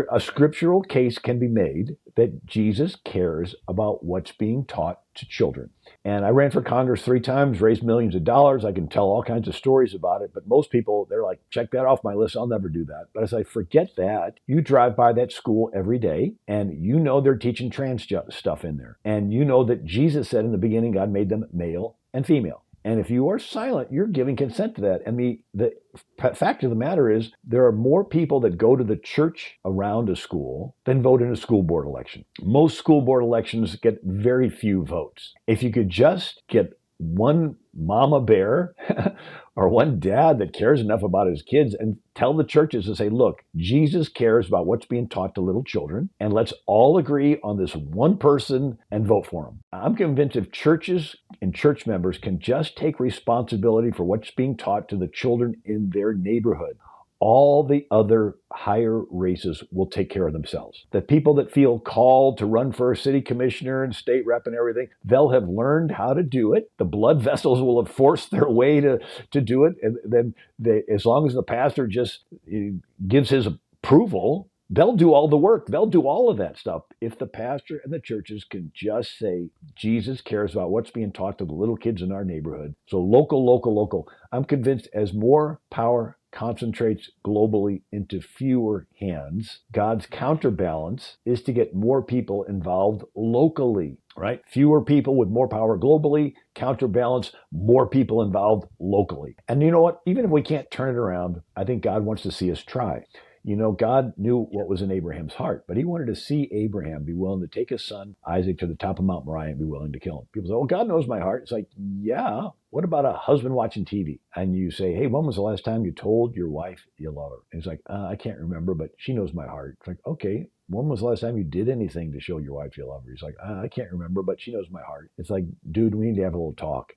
A scriptural case can be made that Jesus cares about what's being taught to children. And I ran for Congress 3 times, raised millions of dollars. I can tell all kinds of stories about it, but most people, they're like, check that off my list. I'll never do that. But as I forget that, you drive by that school every day and you know they're teaching trans stuff in there. And you know that Jesus said in the beginning, God made them male and female. And if you are silent, you're giving consent to that. And the fact of the matter is there are more people that go to the church around a school than vote in a school board election. Most school board elections get very few votes. If you could just get one mama bear or one dad that cares enough about his kids and tell the churches to say, look, Jesus cares about what's being taught to little children, and let's all agree on this one person and vote for him. I'm convinced if churches and church members can just take responsibility for what's being taught to the children in their neighborhood, all the other higher races will take care of themselves. The people that feel called to run for a city commissioner and state rep and everything, they'll have learned how to do it. The blood vessels will have forced their way to do it. And then as long as the pastor just gives his approval, they'll do all the work. They'll do all of that stuff. If the pastor and the churches can just say, Jesus cares about what's being taught to the little kids in our neighborhood. So local. I'm convinced as more power concentrates globally into fewer hands, God's counterbalance is to get more people involved locally, right? Fewer people with more power globally, counterbalance, more people involved locally. And you know what? Even if we can't turn it around, I think God wants to see us try. You know, God knew what was in Abraham's heart, but he wanted to see Abraham be willing to take his son, Isaac, to the top of Mount Moriah and be willing to kill him. People say, well, God knows my heart. It's like, yeah. What about a husband watching TV? And you say, hey, when was the last time you told your wife you love her? And he's like, I can't remember, but she knows my heart. It's like, okay. When was the last time you did anything to show your wife you love her? He's like, I can't remember, but she knows my heart. It's like, dude, we need to have a little talk.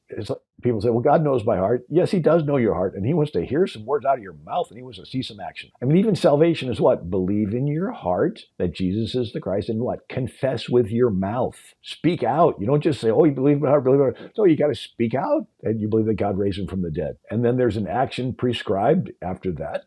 It's like, people say, well, God knows my heart. Yes, he does know your heart. And he wants to hear some words out of your mouth, and he wants to see some action. I mean, even salvation is what? Believe in your heart that Jesus is the Christ, and what? Confess with your mouth. Speak out. You don't just say, oh, you believe in my heart, believe in my heart. No, you got to speak out, and you believe that God raised him from the dead. And then there's an action prescribed after that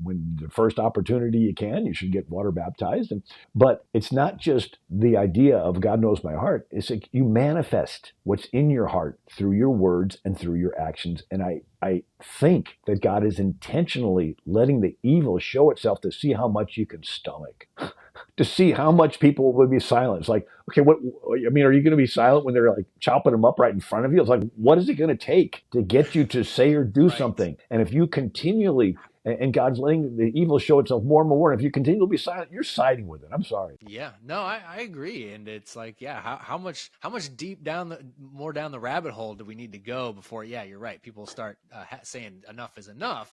when the first opportunity you can, you should get water baptized. But it's not just the idea of God knows my heart. It's like you manifest what's in your heart through your words and through your actions. And I think that God is intentionally letting the evil show itself to see how much you can stomach, to see how much people would be silent. It's like, okay, are you going to be silent when they're like chopping them up right in front of you? It's like, what is it going to take to get you to say or do something? And if you continually, and God's letting the evil show itself more and more, and if you continue to be silent, you're siding with it. I'm sorry. Yeah, no, I agree. And it's like, yeah, how much deep more down the rabbit hole do we need to go before, yeah, you're right, people start saying enough is enough.